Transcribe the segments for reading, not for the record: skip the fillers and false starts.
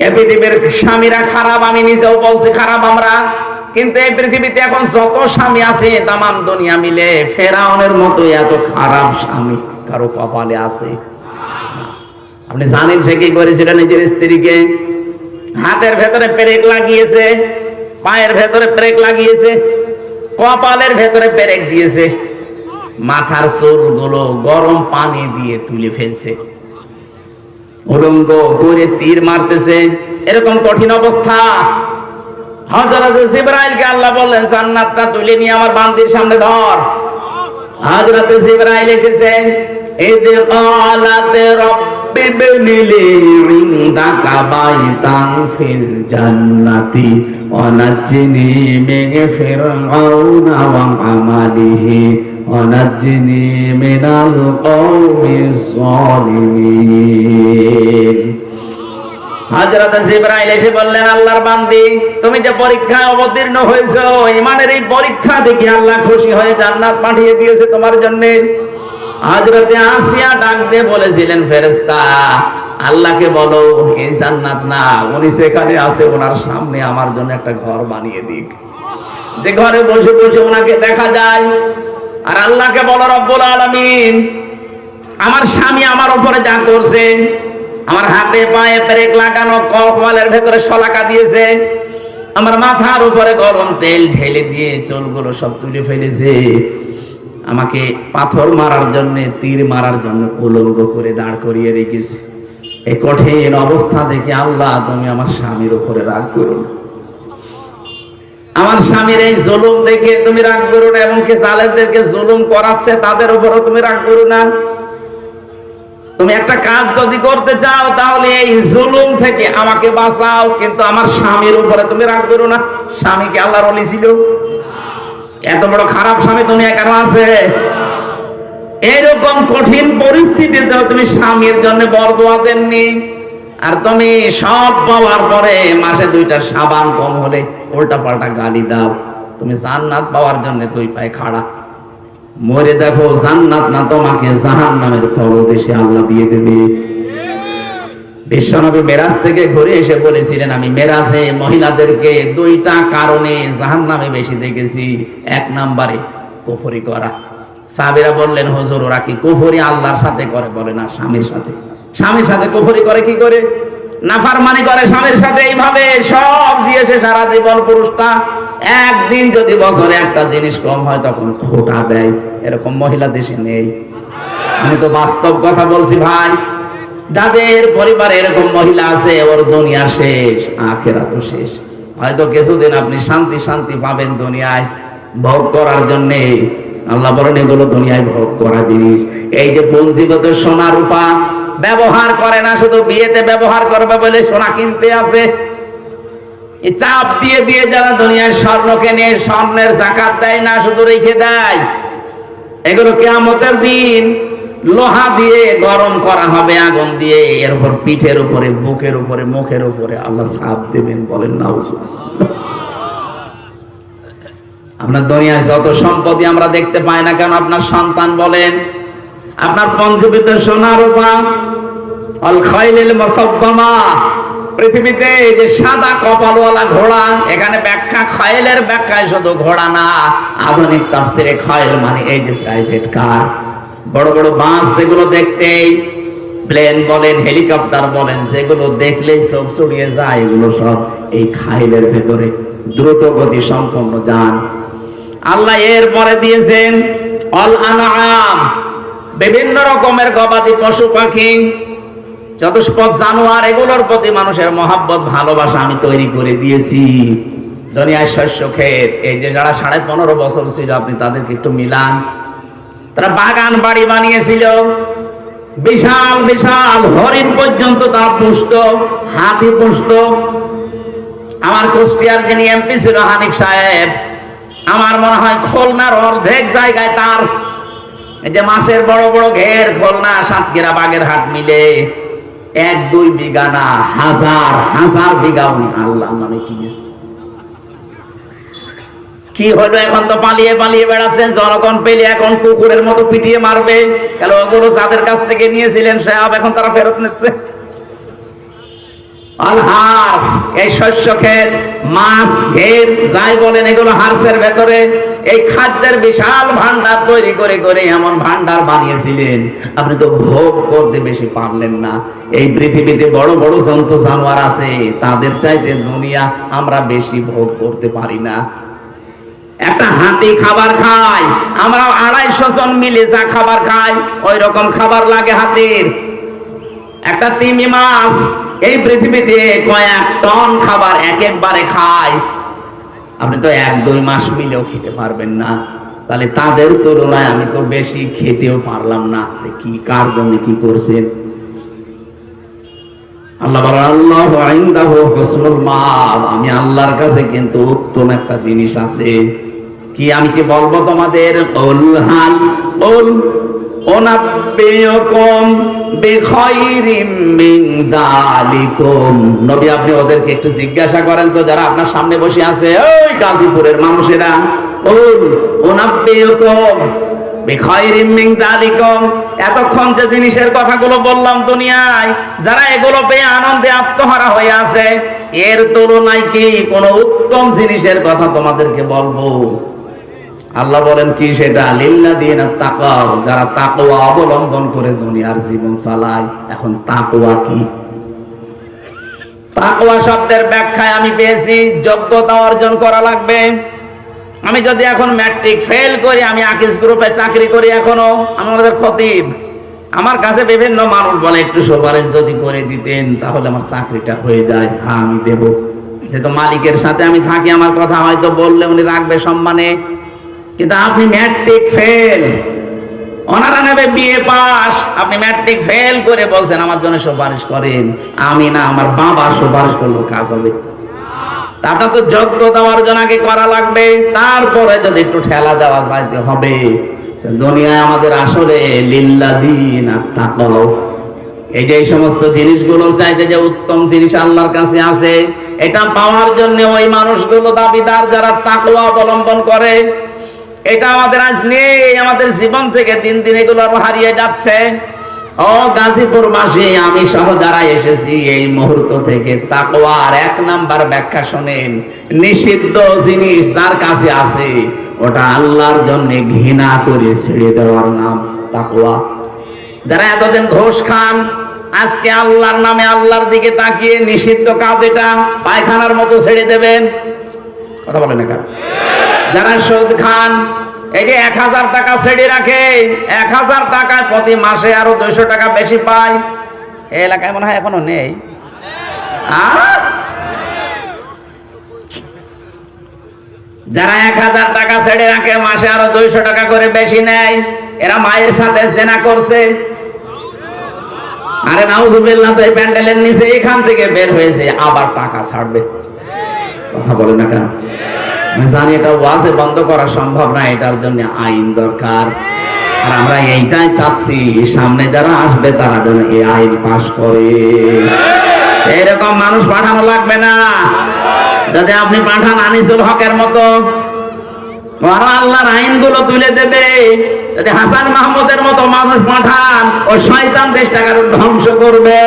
এই পৃথিবীর স্বামীরা খারাপ, আমি নিজেও বলছি খারাপ আমরা, কিন্তু এই পৃথিবীতে এখন যত স্বামী আছে তামাম দুনিয়া মিলে ফেরাউনের মতো এত খারাপ স্বামী কারো কপালে আছে? আপনি জানেন সে কি করেছিল? নিজের স্ত্রীকে হাতের ভেতরে পেরেক লাগিয়েছে, পায়ের ভেতরে পেরেক লাগিয়েছে, কপালের ভেতরে পেরেক দিয়েছে, মাথার চুলগুলো গরম পানি দিয়ে তুলে ফেলছে, উলঙ্গ করে তীর মারতেছে। এরকম কঠিন অবস্থা। হযরত জিবরাইলকে আল্লাহ বললেন জান্নাতটা তুলে নিয়ে আমার বান্দির সামনে ধর। হযরত জিবরাইল এসেছেন, ইদ ক্বালাত রাব্বি ইবনি লি ইনদাকা বাইতান ফিল জান্নাতি ওয়া নাজ্জিনি মিন ফিরআউনা ওয়া আমালিহি ওয়া নাজ্জিনি মিনাল কওমিজ যালিমিন। হযরত জিবরাইল এসে বললেন, আল্লাহর বান্দি, তুমি যে পরীক্ষায় অবতীর্ণ হয়েছো, ঈমানের এই পরীক্ষা দেখে আল্লাহ খুশি হয়ে জান্নাত পাঠিয়ে দিয়েছে তোমার জন্য। হযরত আসিয়া ডাক দিয়ে বলেছিলেন, ফেরেশতা আল্লাহকে বলো এই জান্নাত না, উনি সেখানে আছে, ওনার সামনে আমার জন্য একটা ঘর বানিয়ে দিক, যে ঘরে বসে বসে ওনাকে দেখা যায়। আর আল্লাহকে বলো, রব্বুল আলামিন, আমার স্বামী আমার উপরে যা করছে, আমার হাতে পায়ে পেরেক লাগানো, কপালের ভেতরে শলাকা দিয়েছে, আমার মাথার উপরে গরম তেল ঢেলে দিয়ে চুলগুলো সব তুলে ফেলেছে, আমাকে পাথর মারার জন্য, তীর মারার জন্য উলঙ্গ করে দাঁড় করিয়ে রেখেছে। এই কঠিন অবস্থা দেখে আল্লাহ তুমি আমার স্বামীর উপরে রাগ করো না, আমার স্বামীর এই জুলুম দেখে তুমি রাগ করো না, এবং কি জালেমদেরকে জুলুম করাচ্ছে তাদের উপরও তুমি রাগ করো না। তুমি একটা কাজ যদি করতে চাও তাহলে এই জুলুম থেকে আমাকে বাঁচাও, কিন্তু আমার স্বামীর উপরে তুমি রাগ করো না। স্বামী কি আল্লাহর ওলি ছিল? এত বড় খারাপ স্বামী দুনিয়া কেন আছে? এরকম কঠিন পরিস্থিতিতে তুমি স্বামীর জন্য বরদোয়া দেননি, আর তুমি সব পাওয়ার পরে মাসে 2টা সাবান কম হলে উল্টা পাল্টা গালি দাও। তুমি জান্নাত পাওয়ার জন্য দুই পায়ে খাড়া, মরে দেখো জান্নাত না তোমাকে জাহান্নামের তলদেশে আল্লাহ দিয়ে দেবে। বিশ্বনবী মেরাজ থেকে ঘুরে এসে বলেছিলেন, আমি মেরাজে মহিলাদেরকে 2টা কারণে জাহান্নামে বেশি দেখেছি। 1 নম্বরে কুফরি করা। সাহাবীরা বললেন, হুজুর ওরা কি কুফরি আল্লাহর সাথে করে? বলে না, স্বামীর সাথে। স্বামীর সাথে কুফরি করে কি করে? নাফরমানি করে স্বামীর সাথে, এইভাবে সব দিয়েছে সারা জীবন পুরুষটা। একদিন যদি বছরে একটা জিনিস কম হয় তখন খোটা দেয়। এরকম মহিলা দেশে নেই। আমি তো বাস্তব কথা বলছি ভাই। যাদের পরিবারে এরকম মহিলা আছে, ওর দুনিয়া শেষ, আখিরাতও শেষ। হয়তো কিছুদিন আপনি শান্তি শান্তি পাবেন দুনিয়ায় ভোগ করার জন্য। আল্লাহ বলেন এগুলো দুনিয়ায় ভোগ করা জিনিস। এই যে পুঞ্জীগত সোনা রূপা ব্যবহার করে না, শুধু বিয়েতে ব্যবহার করবে বলে সোনা কিনতে আছে। এই চাপ দিয়ে দিয়ে যারা দুনিয়ার স্বর্ণ কেনে, স্বর্ণের যাকাত দেয় না, শুধু রেখে দেয়। এগুলো কিয়ামতের দিন লোহা দিয়ে গরম করা হবে, আগুন দিয়ে, এর উপর পিঠের উপরে, বুকের উপরে, মুখের উপরে আল্লাহ চাপ দেবেন। বলেন না? আপনার দুনিয়ায় যত সম্পত্তি আমরা দেখতে পাই না কেন, আপনার সন্তান বলেন, আপনার পঞ্চবিত সোনা রূপা, আল খাইলিল মুসাব্বামা, পৃথিবীতে যে সাদা কপালওয়ালা ঘোড়া, এখানে ব্যাখ্যা খাইলের ব্যাখ্যায় শুধু ঘোড়া না, আধুনিক তাফসিরে খাইল মানে এই যে প্রাইভেট কার, বড় বড় বাস, যেগুলো দেখতেই প্লেন বলেন, হেলিকপ্টার বলেন, যেগুলো দেখলেই চোখ ছড়িয়ে যায়, এগুলো সব এই খাইলের ভেতরে দ্রুত গতি সম্পন্ন যান। আল্লাহ এর পরে দিয়েছেন অল আনআম, বিভিন্ন রকমের গবাদি পশু পাখি, চতুষ্পদ জানোয়ার, এগুলোর প্রতি মানুষের মহাব্বত ভালোবাসা আমি তৈরি করে দিয়েছি। দুনিয়ায় শস্য ক্ষেত, এই যে যারা 15.5 বছর ছিল, আপনি তাদেরকে একটু মিলান, তারা বাগান বাড়ি বানিয়েছিল, বিশাল বিশাল হরিণ পর্যন্ত তারা পুষত, হাতি পুষত। আমার কুষ্টিয়ার যিনি এমপি ছিল হানিফ সাহেব, আমার মনে হয় খুলনার অর্ধেক জায়গায় তার এই যে মাছের বড় বড় ঘের, খুলনা, সাতক্ষীরা, বাগেরহাট মিলে 1-2 বিঘা না, হাজার হাজার বিঘা উনি আল্লাহর নামে কিনেছে। কি হলো? এখন তো পালিয়ে পালিয়ে বেড়াচ্ছেন, জনগণ পেলে এখন কুকুরের মতো পিটিয়ে মারবে। কেন? ওগুলো যাদের কাছ থেকে নিয়েছিলেন সাহেব, এখন তারা ফেরত নিচ্ছে। আল হার্স, এই শস্য ক্ষেত, মাছ, ঘের যাই বলেন, এগুলো হার্সের ভেতরে এই খাদ্যের বিশাল ভান্ডার তৈরি করে করে এমন ভান্ডার বানিয়েছিলেন, আপনি তো ভোগ করতে বেশি পারলেন না। এই পৃথিবীতে বড় বড় জন্তু জানোয়ার আছে, তাদের চাইতে দুনিয়া আমরা বেশি ভোগ করতে পারি না। একটা হাতি খাবার খায়, আমরা 250 জন মিলে যা খাবার খাই ওই রকম খাবার লাগে হাতির। একটা তিমি মাছ এই পৃথিবীতে কয়েক টন খাবার একবারে খায়, আপনি তো 1-2 মাস মিলেও খেতে পারবেন না। তাহলে তাদের তুলনায় আমি তো বেশি খেতেও পারলাম না। কি কার জন্য কি করছেন? আল্লাহ বলেন আল্লাহু ইনদাহু হুসনুল মাআব, আমি আল্লাহর কাছে কিন্তু উত্তম একটা জিনিস আছে। কি আমি কি বলবো তোমাদের? কুল হাল কুল উনাব্বিউকুম বিখাইরিম মিন যালিকুম, নবী আপনি ওদেরকে একটু জিজ্ঞাসা করেন তো, যারা আপনার সামনে বসে আছে, ওই গাজীপুরের মানুষেরা, কুল উনাব্বিউকুম বিখাইরিম মিন যালিকুম, এতক্ষণ যে জিনিসের কথাগুলো বললাম দুনিয়ায়, যারা এগুলো পেয়ে আনন্দে আত্মহারা হয়ে আছে, এর তুলনায় কি কোনো উত্তম জিনিসের কথা তোমাদেরকে বলবো? আল্লাহ বলেন কি সেটা? লিল্লাযিনা তাকাও, যারা তাকওয়া অবলম্বন করে দুনিয়ার জীবন চালায়। এখন তাকওয়া কি? তাকওয়া শব্দের ব্যাখ্যায় আমি পেয়েছি যোগ্যতা অর্জন করা লাগবে। আমি যদি এখন ম্যাট্রিক ফেল করি, আমি আকিস গ্রুপে চাকরি করি, এখনো আমাদের খতিব, আমার কাছে বিভিন্ন মানুষ বলে একটু সুপারিশ যদি করে দিতেন তাহলে আমার চাকরিটা হয়ে যায়। হ্যাঁ আমি দেব, যেহেতু মালিকের সাথে আমি থাকি, আমার কথা হয়তো বললে উনি রাখবে সম্মানে। কিন্তু আপনি ম্যাট্রিক ফেল, ওনারা নেবে বিএ পাস, আপনি ম্যাট্রিক ফেল করে বলছেন আমার জন্য সুপারিশ করেন। আমি না, আমার বাবা সুপারিশ করলো কাজ হবে। আপনার তো যোগ্যতা অর্জন আগে করা লাগবে, তারপরে যদি একটু ঠেলা দেওয়া যাইতে হবে। দুনিয়ায় আমাদের আসলে লিল্লাযিনা তাকাও, এই যে এই সমস্ত জিনিসগুলোর চাইতে যে উত্তম জিনিস আল্লাহর কাছে আছে, এটা পাওয়ার জন্য ওই মানুষগুলো দাবিদার যারা তাকওয়া অবলম্বন করে। এটা আমাদের আজ নেই, আমাদের জীবন থেকে দিন দিন এগুলো হারিয়ে যাচ্ছে। ও গাজীপুরবাসী, আমি সহ যারা এসেছি এই মুহূর্ত থেকে তাকওয়ার 1 নাম্বার ব্যাখ্যা শোনেন। নিষিদ্ধ জিনিস যার কাছে আছে, ওটা আল্লাহর জন্য ঘৃণা করে ছেড়ে দেওয়ার নাম তাকওয়া। যারা এতদিন ঘোষ খান, আজকে আল্লাহর নামে আল্লাহর দিকে তাকিয়ে নিষিদ্ধ কাজ এটা পায়খানার মতো ছেড়ে দেবেন। কথা বলেন না কেন? যারা সুদ খান, এই যে 1000 টাকা ছেড়ে রাখে, 1000 টাকায় প্রতি মাসে আরো 200 টাকা বেশি পায়। এই এলাকায় মনে হয় এখনো নেই। যারা 1000 টাকা ছেড়ে রাখে, মাসে আরো 200 টাকা করে বেশি নেয়, এরা মায়ের সাথে জেনা করছে। আরে নাউজুবিল্লাহ, তো এই প্যান্ডেলের নিচে এখান থেকে বের হয়েছে, আবার টাকা ছাড়বে। কথা বলে না কেন? আমি জানি এটা ওয়াজে বন্ধ করা সম্ভব না, এটার জন্য আইন দরকার। আর আমরা এইটাই চাচ্ছি, সামনে যারা আসবে তারা যেন এই আইন পাশ করে। এরকম মানুষ পাঠানো লাগবে না। যদি আপনি পাঠান আনিসুল হকের মতো, আল্লাহর আইনগুলো তুলে দেবে। যদি হাসান মাহমুদের মতো মানুষ পাঠান, ও শয়তান দেশটাকে ধ্বংস করবে,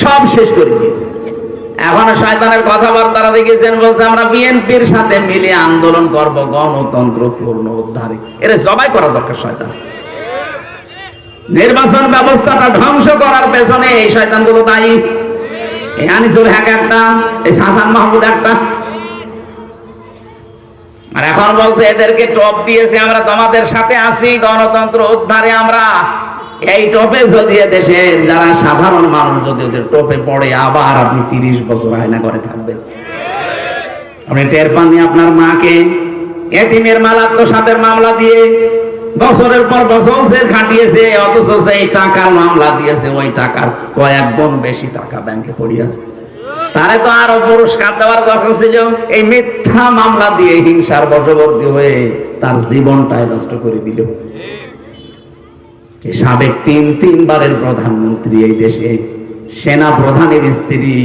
সব শেষ করে দিয়েছে। এখনো শয়তানের কথাবার্তা দেখেছেন, বলছে আমরা বিএনপির সাথে মিলে আন্দোলন করব গণতন্ত্র পূর্ণ উদ্ধারে। এর জবাই করা দরকার শয়তান। নির্বাচন ব্যবস্থাটা ধ্বংস করার পেছনে এই শয়তানগুলো দায়ী। এই আনিসুল হক একটা, এই হাসান মাহমুদ একটা। আর এখন বলছে এদেরকে টপ দিয়েছে, আমরা তোমাদের সাথে আছি গণতন্ত্র উদ্ধারে। আমরা এই টোপে যদি দেশের যারা সাধারণ মানুষ যদি ওদের টোপে পড়ে, আবার আপনি 30 বছর আয়না করে থাকবেন। আপনি টের পাননি আপনার মাকে এতিমের মাল আত্মসাতের মামলা দিয়ে বছরের পর বছর জেল খাটিয়েছে, অথচ সেই টাকার মামলা দিয়েছে, ওই টাকার কয়েক গুণ বেশি টাকা ব্যাংকে পড়ে আছে। তারে তো আরো পুরস্কার দেওয়ার দরকার ছিল। এই মিথ্যা মামলা দিয়ে হিংসার বশবর্তী হয়ে তার জীবনটাই নষ্ট করে দিল। সাবেক 3 বারের প্রধানমন্ত্রী, এই দেশে সেনা প্রধানের স্ত্রী,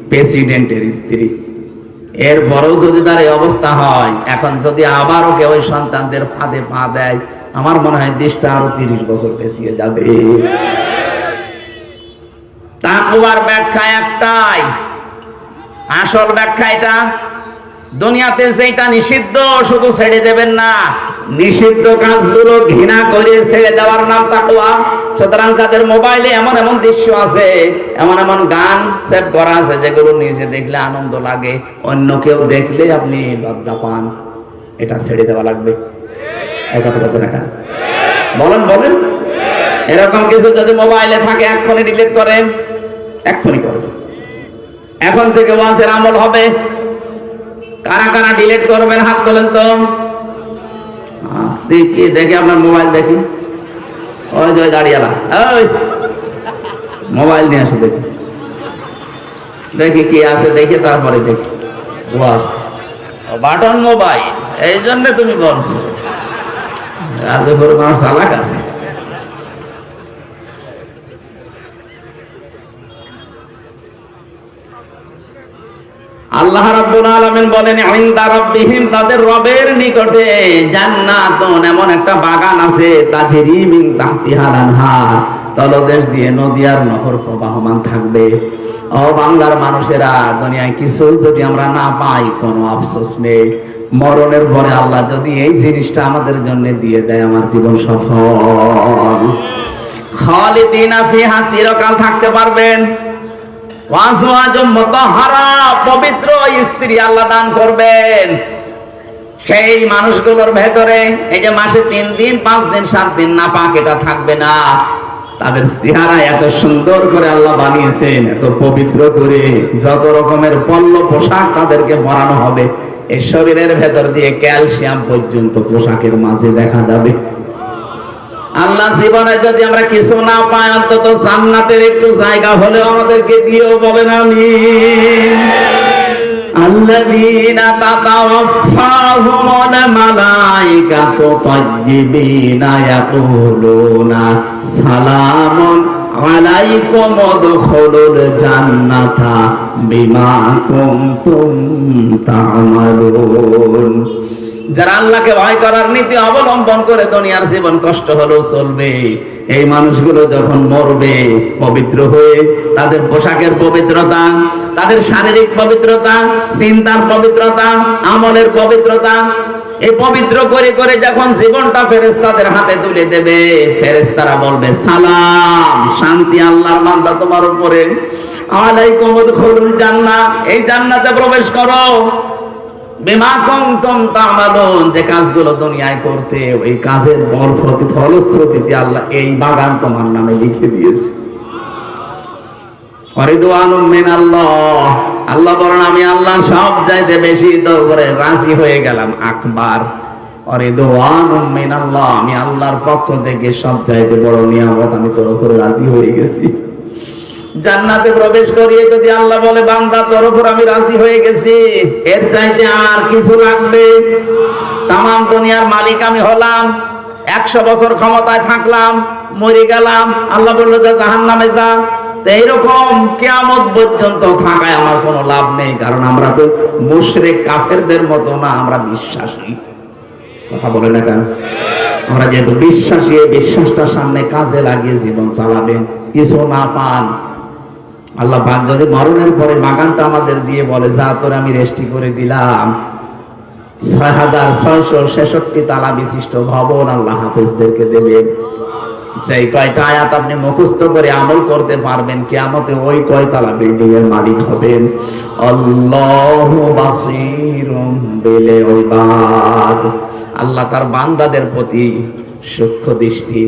প্রেসিডেন্টের স্ত্রী, এরপরেও যদি তার এই অবস্থা হয়, এখন যদি আবারও কেউ ওই সন্তানদের ফাঁদে পা দেয়, আমার মনে হয় দেশটা আরো 30 বছর পেছিয়ে যাবে। তাকওয়ার ব্যাখ্যা একটাই, আসল ব্যাখ্যা এটা। দুনিয়াতে যেটা নিষিদ্ধ শুধু ছেড়ে দেবেন না, নিষিদ্ধ কাজগুলো ঘৃণা করে ছেড়ে দেওয়ার নাম তাকওয়া। সুতরাং যাদের মোবাইলে এমন এমন দৃশ্য আছে, এমন এমন গান সেভ করা আছে যেগুলো নিজে দেখলে আনন্দ লাগে, অন্য কেউ দেখলে আপনি লজ্জা পান, এটা ছেড়ে দেওয়া লাগবে। এই কথা বলছেন এখানে? বলেন বলেন। এরকম কিছু যদি মোবাইলে থাকে এক্ষুনি ডিলিট করেন, এক্ষুনি করবেন। এখন থেকে ওয়াজের আমল হবে। কারা কারা ডিলিট করবেন হাত তোলেন তো। দেখি দেখি আপনার মোবাইল দেখি। ওই যে দাঁড়িয়ালা, ওই মোবাইল নিয়ে আসো দেখি, দেখি কি আছে দেখি, তারপরে দেখি ওয়াজ। বাটন মোবাইল, এই জন্য তুমি বলছো রাজপুর মানুষ চালাক আছে। আল্লাহ রাব্বুল আলামিন বলেন ইনদা রাব্বিহিম, তাদের রবের নিকটে জান্নাতুন, এমন একটা বাগান আছে, তাজরি মিন তাহতিহাল আনহার, তলদেশ দিয়ে নদী আর নহর প্রবাহমান থাকবে। ও বাংলার মানুষেরা, দুনিয়ায় কিছু যদি আমরা না পাই কোনো আফসোস নেই, মরণের পরে আল্লাহ যদি এই জিনিসটা আমাদের জন্য দিয়ে দেয়, আমার জীবন সফল। খালিদিনা ফিহা, চিরকাল থাকতে পারবেন। পবিত্র স্ত্রী আল্লাহ দান করবেন সেই মানুষগুলোর ভেতরে। এই যে মাসে 3 দিন 5 দিন 7 দিন না পাক, এটা থাকবে না। তাদের চেহারা এত সুন্দর করে আল্লাহ বানিয়েছেন, এত পবিত্র করে, যত রকমের পল্ল পোশাক তাদেরকে পরানো হবে, এই শরীরের ভেতর দিয়ে ক্যালসিয়াম পর্যন্ত পোশাকের মাঝে দেখা যাবে। আল্লাহ জীবনে যদি আমরা কিছু না পাই, অন্তত জান্নাতের একটু জায়গা হলেও আমাদেরকে দিও, বলেন আমিন। আল্লাযীনা তাতাওয়াফাহুমুল মালায়েকাতু তাইয়্যিবিনা ইয়াকুলুনা সালামুন আলাইকুম উদখুলুল জান্নাতা বিমা কুনতুম তা'মালুন। যারা আল্লাহকে ভয় করার নীতি অবলম্বন করে দুনিয়ার জীবন কষ্ট হলেও চলবে, এই মানুষগুলো যখন মরবে পবিত্র হয়ে, তাদের পোশাকের পবিত্রতা, তাদের শারীরিক পবিত্রতা, চিন্তার পবিত্রতা, আমলের পবিত্রতা, এই পবিত্র করে করে যখন জীবনটা ফেরেশতাদের হাতে তুলে দেবে, ফেরেশতারা বলবে সালাম, শান্তি আল্লাহর বান্দা তোমার উপরে, আলাইকুম উদখুলুল জান্নাহ, এই জান্নাতে প্রবেশ করো, বিমা কুনতুম তা'মালুন, যে কাজগুলো দুনিয়ায় করতে, ওই কাজের ফলশ্রুতিতে আল্লাহ এই বাগান তোমার নামে লিখে দিয়েছে। রিদওয়ানুম মিনাল্লাহ, আল্লাহ বলেন আমি আল্লাহ সব চাইতে বেশি দরবারে রাজি হয়ে গেলাম, আকবার। রিদওয়ানুম মিনাল্লাহ, আমি আল্লাহর পক্ষ থেকে সব চাইতে বড় নিয়ামত, আমি তোর উপরে রাজি হয়ে গেছি। জান্নাতে প্রবেশ করিয়ে যদি আল্লাহ বলে বান্দা তোর উপর আমি রাজি হয়ে গেছি, এর চাইতে আর কিছু লাগবে? তামাম দুনিয়ার মালিক আমি হলাম, 100 বছর ক্ষমতায় থাকলাম, মরে গেলাম, আল্লাহ বললো যে জাহান্নামে যা। তো এইরকম কিয়ামত পর্যন্ত থাকায় আমার কোনো লাভ নেই, কারণ আমরা তো মুশরিক কাফেরদের মতো না, আমরা বিশ্বাসী। কথা বলে না কেন? আমরা যেহেতু বিশ্বাসী, এই বিশ্বাসটার সামনে কাজে লাগিয়ে জীবন চালাবেন। কিছু না পান, আল্লাহ পাক যদি মরণের পরে বাগানটা আমাদের দিয়ে বলে যা তোর আমি রেস্টি করে দিলাম, 6666 তালা বিশিষ্ট ভবন আল্লাহ হাফেজদেরকে দেবেন। যেই কয়টা আয়াত আপনি মুখস্থ করে আমল করতে পারবেন, কিয়ামতে ওই কয়তলা বিল্ডিং এর মালিক হবেন। আল্লাহু বাসীরুম বিল ইবাদ, আল্লাহ তার বান্দাদের প্রতি সূক্ষ্ম দৃষ্টি,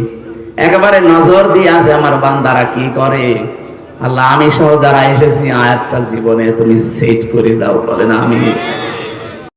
একেবারে নজর দিয়ে আছে আমার বান্দারা কি করে। আল্লাহ আমি সহ যারা এসেছি আয়াতটা জীবনে তুমি সেট করে দাও, বলেন আমিন।